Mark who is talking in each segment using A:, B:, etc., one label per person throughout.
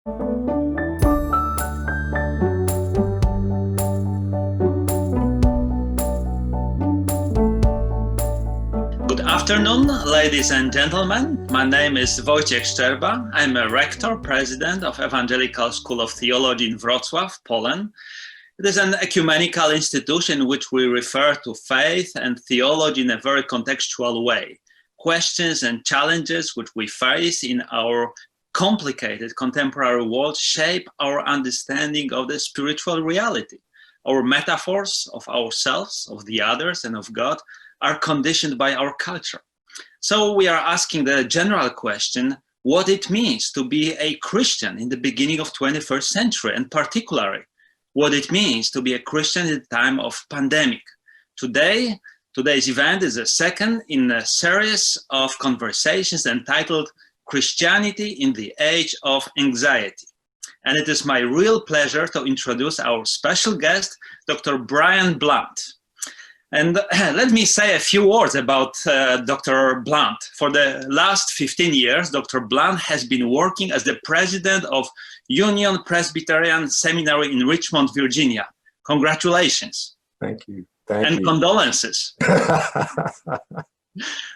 A: Good afternoon, ladies and gentlemen. My name is Wojciech Szczerba. I'm a rector, president of Evangelical School of Theology in Wrocław, Poland. It is an ecumenical institution in which we refer to faith and theology in a very contextual way. Questions and challenges which we face in our complicated contemporary world shape our understanding of the spiritual reality. Our metaphors of ourselves, of the others, and of God are conditioned by our culture. So we are asking the general question, what it means to be a Christian in the beginning of 21st century, and particularly what it means to be a Christian in the time of pandemic. Today's event is the second in a series of conversations entitled Christianity in the Age of Anxiety. And it is my real pleasure to introduce our special guest, Dr. Brian Blount. And let me say a few words about Dr. Blount. For the last 15 years, Dr. Blount has been working as the president of Union Presbyterian Seminary in Richmond, Virginia. Congratulations.
B: Thank you. Thank you.
A: And condolences.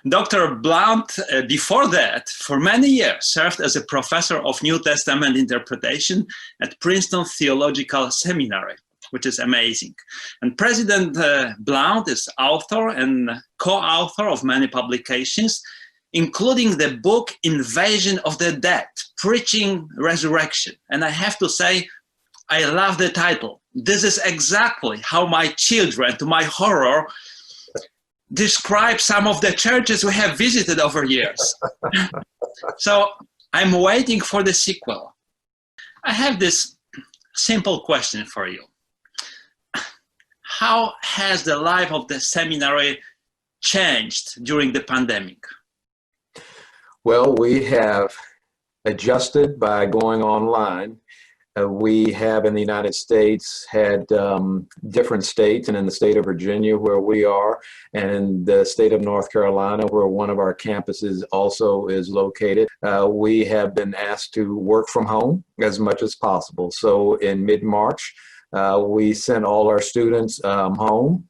A: Dr. Blount, before that, for many years, served as a professor of New Testament interpretation at Princeton Theological Seminary, which is amazing. And President Blount is author and co-author of many publications, including the book Invasion of the Dead, Preaching Resurrection. And I have to say, I love the title. This is exactly how my children, to my horror, describe some of the churches we have visited over years. So I'm waiting for the sequel. I have this simple question for you. How has the life of the seminary changed during the pandemic?
B: Well, we have adjusted by going online. We have in the United States had different states, and in the state of Virginia where we are, and in the state of North Carolina where one of our campuses also is located, we have been asked to work from home as much as possible. So in mid-March, we sent all our students home.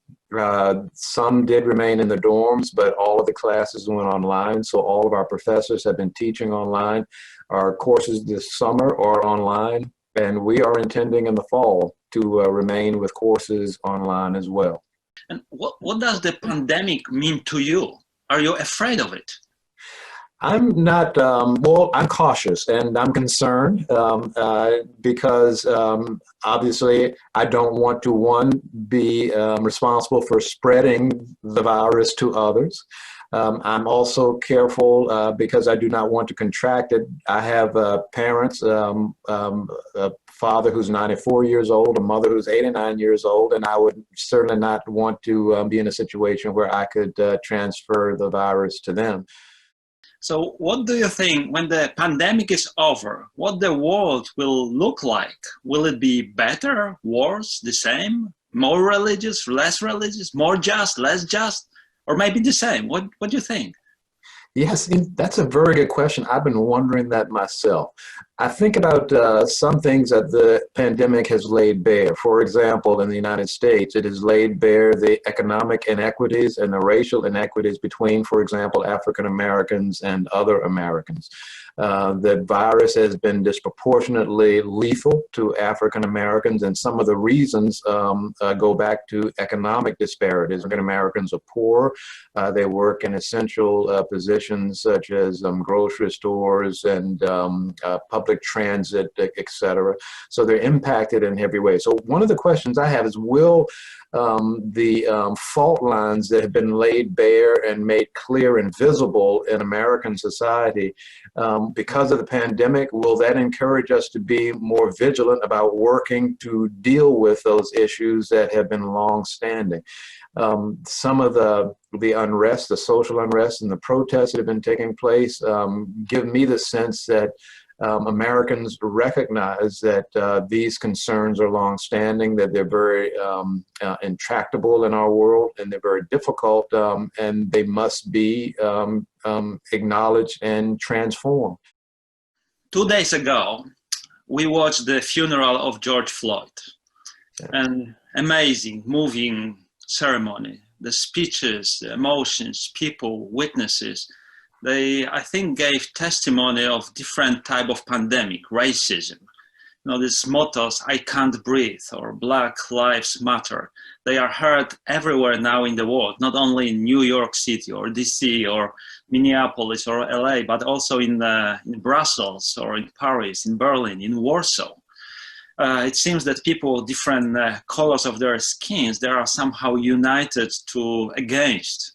B: Some did remain in the dorms, but all of the classes went online. So all of our professors have been teaching online. Our courses this summer are online, and we are intending in the fall to remain with courses online as well.
A: And what does the pandemic mean to you? Are you afraid of it?
B: I'm not, well, I'm cautious and I'm concerned because obviously I don't want to, one, be responsible for spreading the virus to others. I'm also careful because I do not want to contract it. I have parents, a father who's 94 years old, a mother who's 89 years old, and I would certainly not want to be in a situation where I could transfer the virus to them.
A: So what do you think when the pandemic is over, what the world will look like? Will it be better, worse, the same, more religious, less religious, more just, less just, or maybe the same? What do you think?
B: Yes, that's a very good question. I've been wondering that myself. I think about some things that the pandemic has laid bare. For example, in the United States, it has laid bare the economic inequities and the racial inequities between, for example, African Americans and other Americans. The virus has been disproportionately lethal to African Americans, and some of the reasons go back to economic disparities. African Americans are poor. They work in essential positions such as grocery stores and public transit, etc. So they're impacted in every way. So one of the questions I have is, will the fault lines that have been laid bare and made clear and visible in American society because of the pandemic, will that encourage us to be more vigilant about working to deal with those issues that have been long-standing? Some of the unrest, the social unrest and the protests that have been taking place give me the sense that Americans recognize that these concerns are long-standing, that they're very intractable in our world, and they're very difficult, and they must be acknowledged and transformed.
A: 2 days ago, we watched the funeral of George Floyd. An amazing, moving ceremony. The speeches, the emotions, people, witnesses, they, I think, gave testimony of different type of pandemic, racism. You know, these mottos, I can't breathe, or Black Lives Matter, they are heard everywhere now in the world, not only in New York City or DC or Minneapolis or LA, but also in Brussels or in Paris, in Berlin, in Warsaw. It seems that people, different colors of their skins, they are somehow united against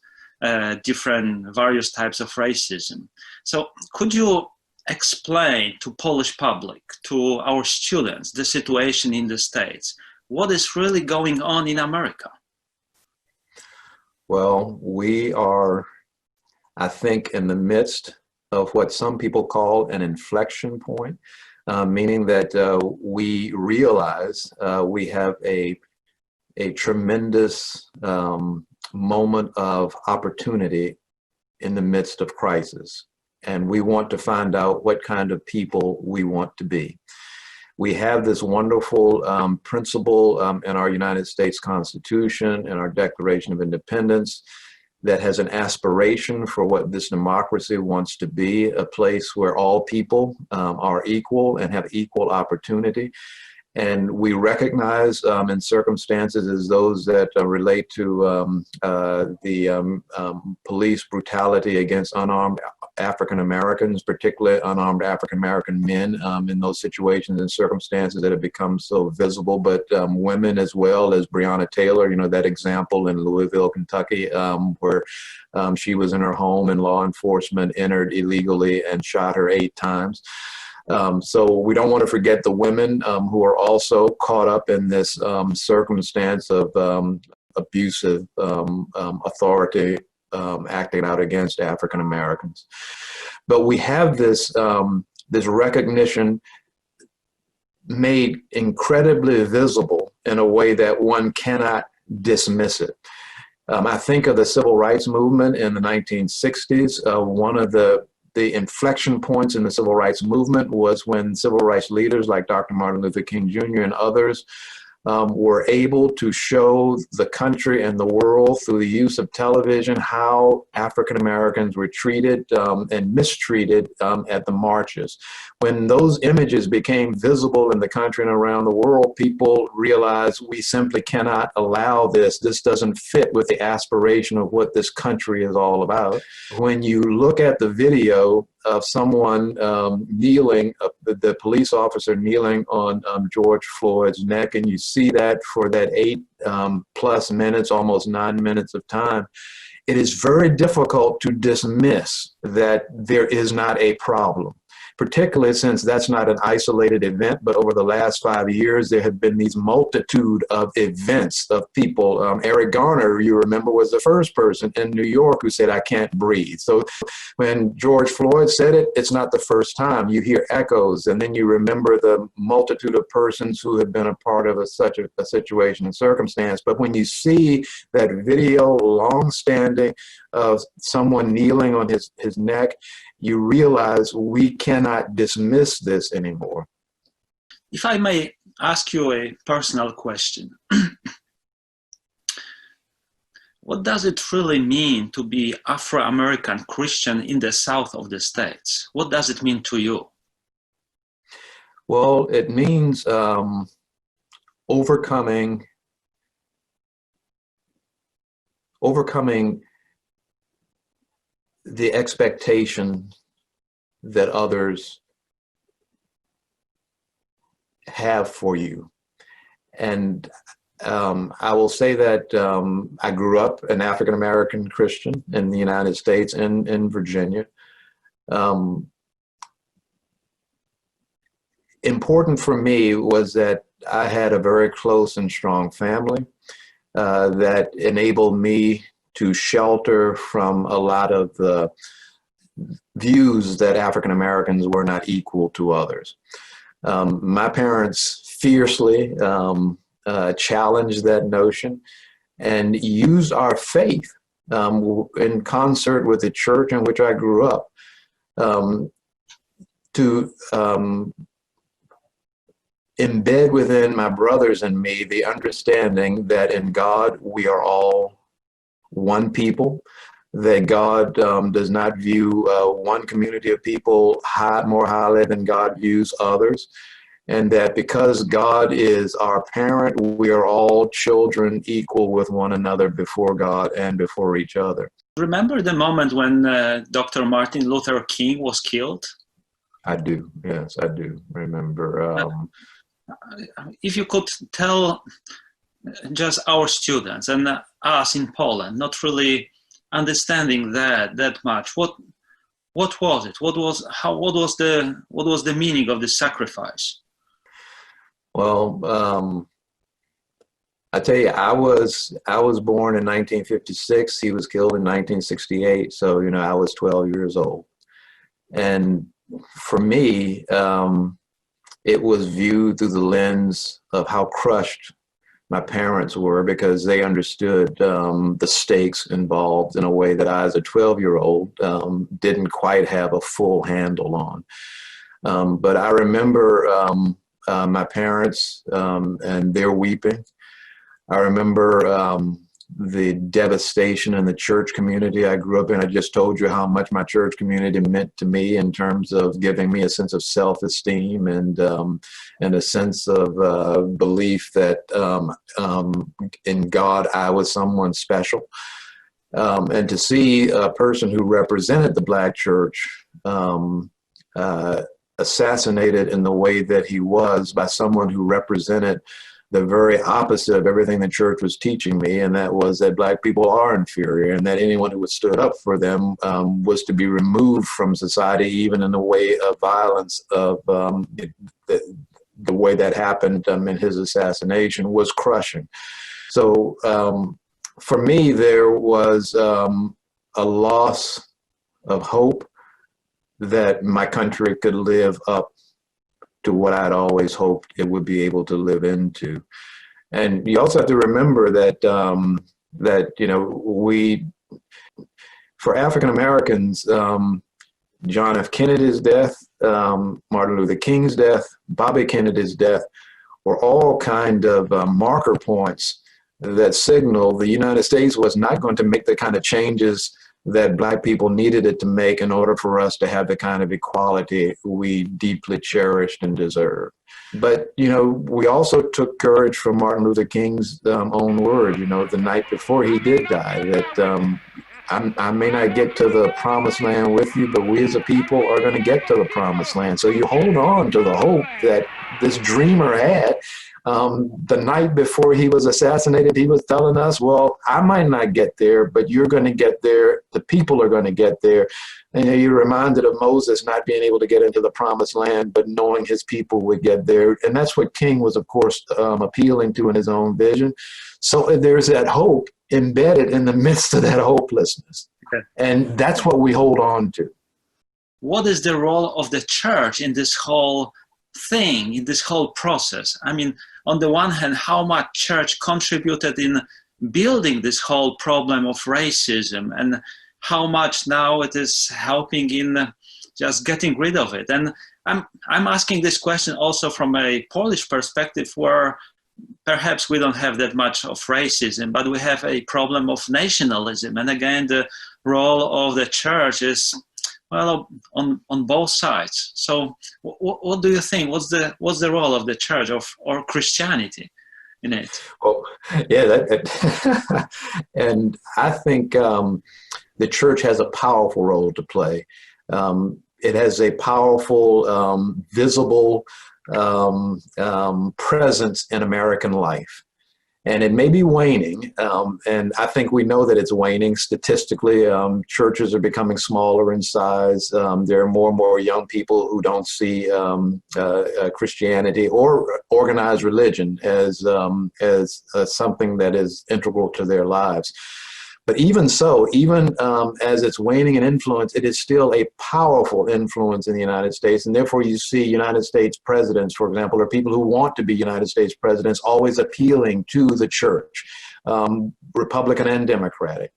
A: different various types of racism. So could you explain to Polish public, to our students, the situation in the States? What is really going on in America?
B: Well, we are, I think, in the midst of what some people call an inflection point. Meaning that we realize we have a tremendous moment of opportunity in the midst of crisis. And we want to find out what kind of people we want to be. We have this wonderful principle in our United States Constitution and our Declaration of Independence that has an aspiration for what this democracy wants to be, a place where all people are equal and have equal opportunity. And we recognize in circumstances as those that relate to the police brutality against unarmed African Americans, particularly unarmed African American men, in those situations and circumstances that have become so visible, but women as well, as Breonna Taylor, you know, that example in Louisville, Kentucky, where she was in her home and law enforcement entered illegally and shot her 8 times. So we don't want to forget the women who are also caught up in this circumstance of abusive authority acting out against African Americans. But we have this, this recognition made incredibly visible in a way that one cannot dismiss it. I think of the civil rights movement in the 1960s. One of the inflection points in the civil rights movement was when civil rights leaders like Dr. Martin Luther King Jr. and others were able to show the country and the world through the use of television how African Americans were treated and mistreated at the marches. When those images became visible in the country and around the world, people realized we simply cannot allow this. This doesn't fit with the aspiration of what this country is all about. When you look at the video of someone kneeling, the police officer kneeling on George Floyd's neck, and you see that for that 8+ minutes, almost 9 minutes of time, it is very difficult to dismiss that there is not a problem. Particularly since that's not an isolated event, but over the last 5 years, there have been these multitude of events of people. Eric Garner, you remember, was the first person in New York who said, I can't breathe. So when George Floyd said it, it's not the first time. You hear echoes, and then you remember the multitude of persons who have been a part of such a situation and circumstance. But when you see that video, long-standing, of someone kneeling on his neck, you realize we cannot dismiss this anymore.
A: If I may ask you a personal question, what does it really mean to be Afro-American Christian in the south of the States? What does it mean to you?
B: Well, it means overcoming the expectation that others have for you. And I will say that I grew up an African-American Christian in the United States, in Virginia. Important for me was that I had a very close and strong family that enabled me to shelter from a lot of the views that African Americans were not equal to others. My parents fiercely challenged that notion and used our faith in concert with the church in which I grew up to embed within my brothers and me the understanding that in God we are all one people, that God does not view one community of people more highly than God views others, and that because God is our parent, we are all children equal with one another before God and before each other.
A: Remember the moment when Dr. Martin Luther King was killed?
B: I do, yes, I do remember.
A: If you could tell just our students and us in Poland, not really understanding that much, what was it? What was the meaning of the sacrifice?
B: Well, I tell you, I was born in 1956. He was killed in 1968. So I was 12 years old, and for me, it was viewed through the lens of how crushed my parents were, because they understood the stakes involved in a way that I, as a 12-year-old, didn't quite have a full handle on. But I remember my parents and their weeping. I remember the devastation in the church community I grew up in. I just told you how much my church community meant to me in terms of giving me a sense of self-esteem and a sense of belief that in God I was someone special. And to see a person who represented the Black church assassinated in the way that he was by someone who represented the very opposite of everything the church was teaching me, and that was that Black people are inferior, and that anyone who was stood up for them was to be removed from society, even in the way of violence of the way that happened in his assassination was crushing. So for me, there was a loss of hope that my country could live up to what I'd always hoped it would be able to live into. And you also have to remember that for African Americans, John F. Kennedy's death, Martin Luther King's death, Bobby Kennedy's death were all kind of marker points that signal the United States was not going to make the kind of changes that Black people needed it to make in order for us to have the kind of equality we deeply cherished and deserved. But, we also took courage from Martin Luther King's own word, the night before he did die, that I may not get to the promised land with you, but we as a people are going to get to the promised land. So you hold on to the hope that this dreamer had. The night before he was assassinated, he was telling us, well, I might not get there, but you're going to get there. The people are going to get there. And you're reminded of Moses not being able to get into the promised land, but knowing his people would get there. And that's what King was, of course, appealing to in his own vision. So there's that hope embedded in the midst of that hopelessness. Okay. And that's what we hold on to.
A: What is the role of the church in this whole thing, in this whole process? I mean, on the one hand, how much church contributed in building this whole problem of racism, and how much now it is helping in just getting rid of it. And I'm asking this question also from a Polish perspective, where perhaps we don't have that much of racism, but we have a problem of nationalism. And again, the role of the church is, well, on both sides. So what do you think? What's the role of the church or Christianity in it?
B: Well, yeah, and I think the church has a powerful role to play. It has a powerful, visible presence in American life. And it may be waning, and I think we know that it's waning statistically. Churches are becoming smaller in size. There are more and more young people who don't see Christianity or organized religion as something that is integral to their lives. But even so, even as it's waning in influence, it is still a powerful influence in the United States. And therefore, you see United States presidents, for example, or people who want to be United States presidents, always appealing to the church, Republican and Democratic.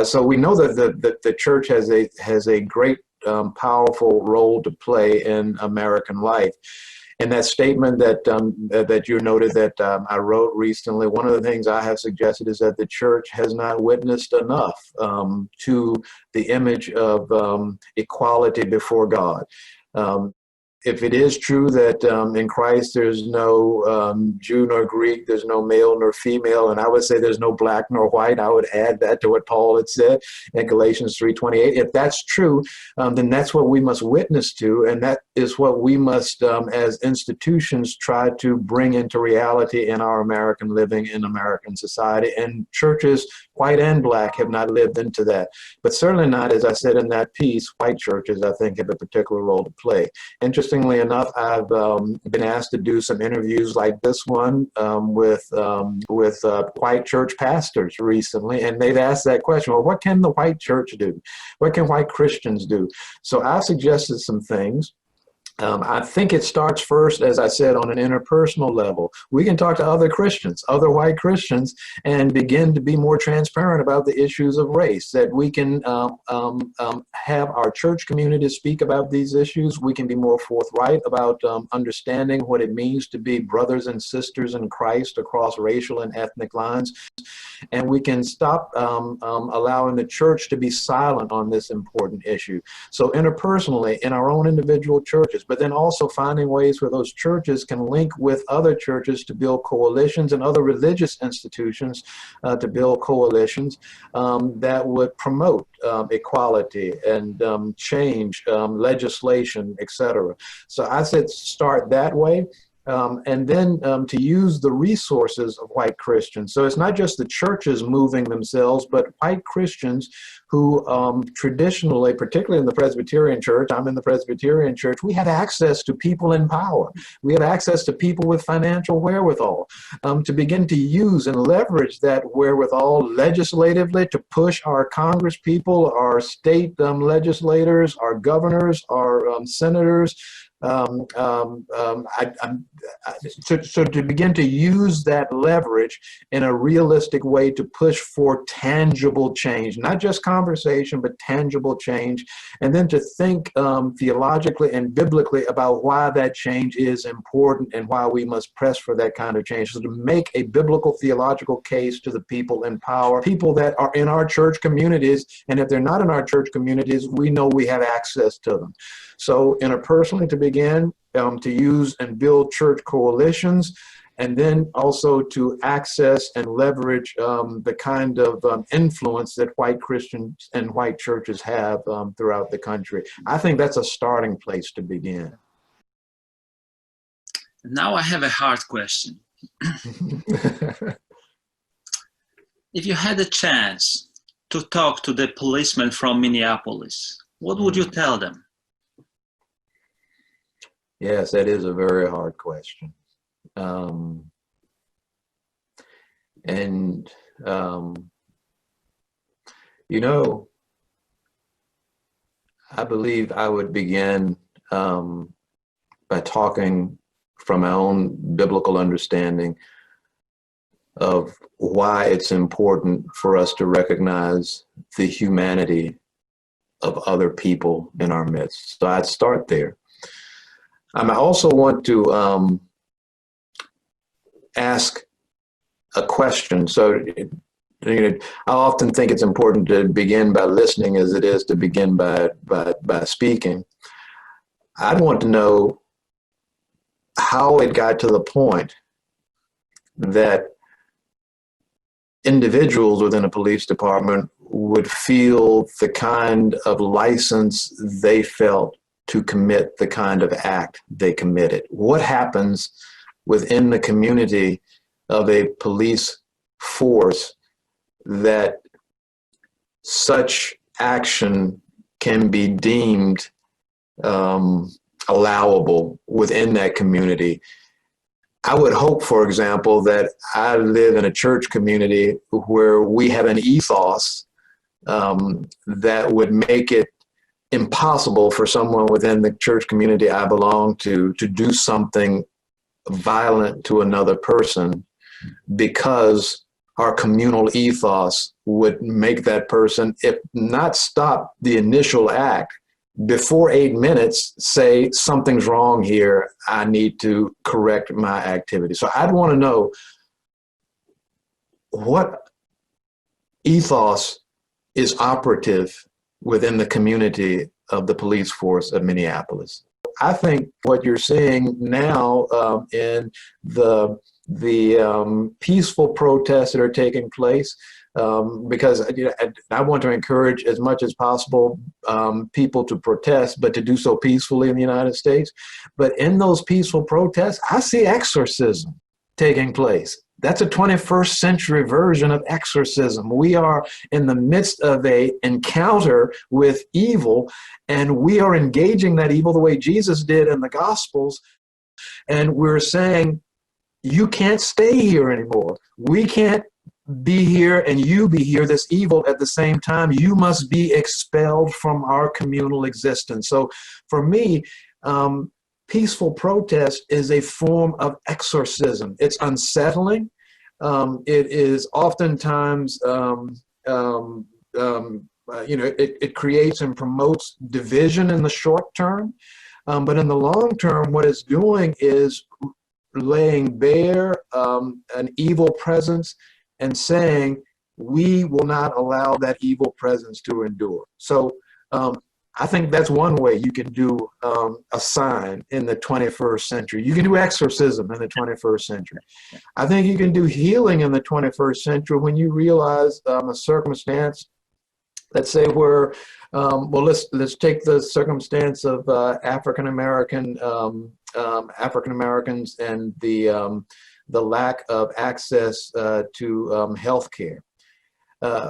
B: So we know that the church has a great, powerful role to play in American life. And that statement that you noted that I wrote recently, one of the things I have suggested is that the church has not witnessed enough to the image of equality before God. If it is true that in Christ there's no Jew nor Greek, there's no male nor female, and I would say there's no black nor white, I would add that to what Paul had said in Galatians 3:28. If that's true, then that's what we must witness to, and that is what we must, as institutions, try to bring into reality in our American living, in American society. And churches, white and black, have not lived into that. But certainly not, as I said in that piece, white churches, I think, have a particular role to play. Interestingly enough, I've been asked to do some interviews like this one with white church pastors recently, and they've asked that question, well, what can the white church do? What can white Christians do? So I suggested some things. I think it starts first, as I said, on an interpersonal level. We can talk to other Christians, other white Christians, and begin to be more transparent about the issues of race, that we can have our church community speak about these issues. We can be more forthright about understanding what it means to be brothers and sisters in Christ across racial and ethnic lines. And we can stop allowing the church to be silent on this important issue. So interpersonally, in our own individual churches, but then also finding ways where those churches can link with other churches to build coalitions and other religious institutions to build coalitions that would promote equality and change legislation, etc. So I said start that way. And then to use the resources of white Christians. So it's not just the churches moving themselves, but white Christians who traditionally, particularly in the Presbyterian Church, I'm in the Presbyterian Church, we had access to people in power. We had access to people with financial wherewithal to begin to use and leverage that wherewithal legislatively to push our Congress people, our state legislators, our governors, our senators, so to begin to use that leverage in a realistic way to push for tangible change, not just conversation, but tangible change, and then to think theologically and biblically about why that change is important and why we must press for that kind of change. So to make a biblical theological case to the people in power, people that are in our church communities, and if they're not in our church communities, we know we have access to them. So interpersonally, to begin, to use and build church coalitions, and then also to access and leverage the kind of influence that white Christians and white churches have throughout the country. I think that's a starting place to begin.
A: Now I have a hard question. If you had a chance to talk to the policeman from Minneapolis, what would you tell them?
B: Yes, that is a very hard question. I believe I would begin by talking from my own biblical understanding of why it's important for us to recognize the humanity of other people in our midst. So I'd start there. I also want to ask a question. So I often think it's important to begin by listening as it is to begin by speaking. I'd want to know how it got to the point that individuals within a police department would feel the kind of license they felt to commit the kind of act they committed. What happens within the community of a police force that such action can be deemed allowable within that community? I would hope, for example, that I live in a church community where we have an ethos that would make it impossible for someone within the church community I belong to do something violent to another person, because our communal ethos would make that person, if not stop the initial act, before 8 minutes say something's wrong here, I need to correct my activity. So I'd want to know what ethos is operative within the community of the police force of Minneapolis. I think what you're seeing now in the peaceful protests that are taking place, because I want to encourage as much as possible people to protest, but to do so peacefully in the United States. But in those peaceful protests, I see exorcism taking place. That's a 21st century version of exorcism. We are in the midst of an encounter with evil, and we are engaging that evil the way Jesus did in the Gospels. And we're saying, you can't stay here anymore. We can't be here and you be here, this evil at the same time. You must be expelled from our communal existence. So for me, peaceful protest is a form of exorcism. It's unsettling. It is oftentimes, it creates and promotes division in the short term. But in the long term, what it's doing is laying bare an evil presence and saying, we will not allow that evil presence to endure. So I think that's one way you can do a sign in the 21st century. You can do exorcism in the 21st century. I think you can do healing in the 21st century when you realize a circumstance, let's say where, let's take the circumstance of African Americans and the lack of access to health care.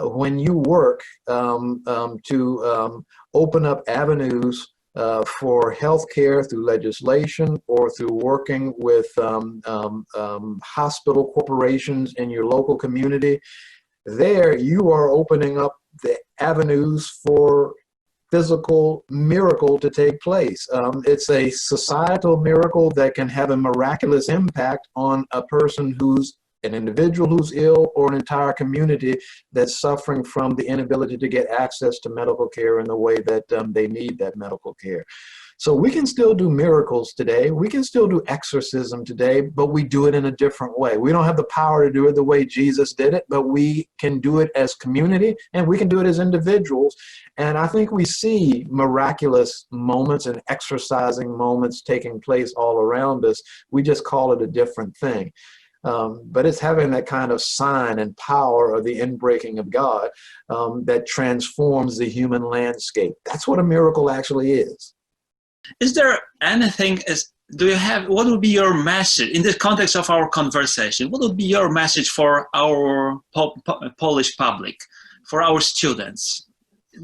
B: When you work to open up avenues for healthcare through legislation or through working with hospital corporations in your local community, there you are opening up the avenues for physical miracle to take place. It's a societal miracle that can have a miraculous impact on a person who's an individual who's ill or an entire community that's suffering from the inability to get access to medical care in the way that they need that medical care. So we can still do miracles today. We can still do exorcism today, but we do it in a different way. We don't have the power to do it the way Jesus did it, but we can do it as community and we can do it as individuals. And I think we see miraculous moments and exorcising moments taking place all around us. We just call it a different thing. But it's having that kind of sign and power of the inbreaking of God that transforms the human landscape. That's what a miracle actually is.
A: Is there anything, what would be your message in the context of our conversation? What would be your message for our Polish public, for our students?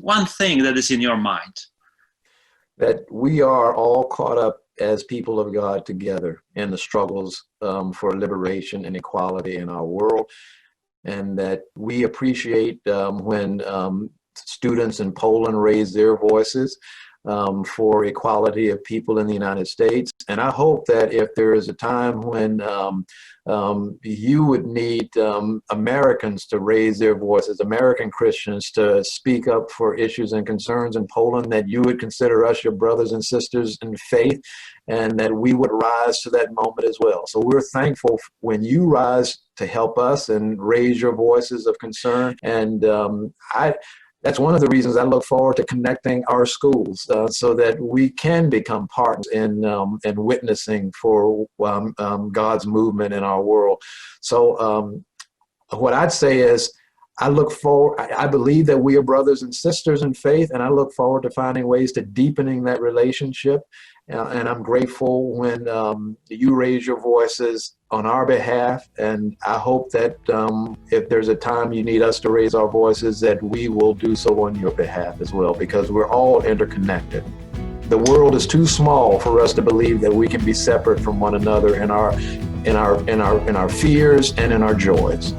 A: One thing that is in your mind.
B: That we are all caught up as people of God together in the struggles for liberation and equality in our world, and that we appreciate when students in Poland raise their voices for equality of people in the United States. And I hope that if there is a time when you would need Americans to raise their voices, American Christians to speak up for issues and concerns in Poland, that you would consider us your brothers and sisters in faith, and that we would rise to that moment as well. So we're thankful when you rise to help us and raise your voices of concern. And that's one of the reasons I look forward to connecting our schools so that we can become partners in witnessing for God's movement in our world. So what I'd say is I believe that we are brothers and sisters in faith, and I look forward to finding ways to deepening that relationship. And I'm grateful when you raise your voices on our behalf. And I hope that if there's a time you need us to raise our voices, that we will do so on your behalf as well, because we're all interconnected. The world is too small for us to believe that we can be separate from one another in our fears and in our joys.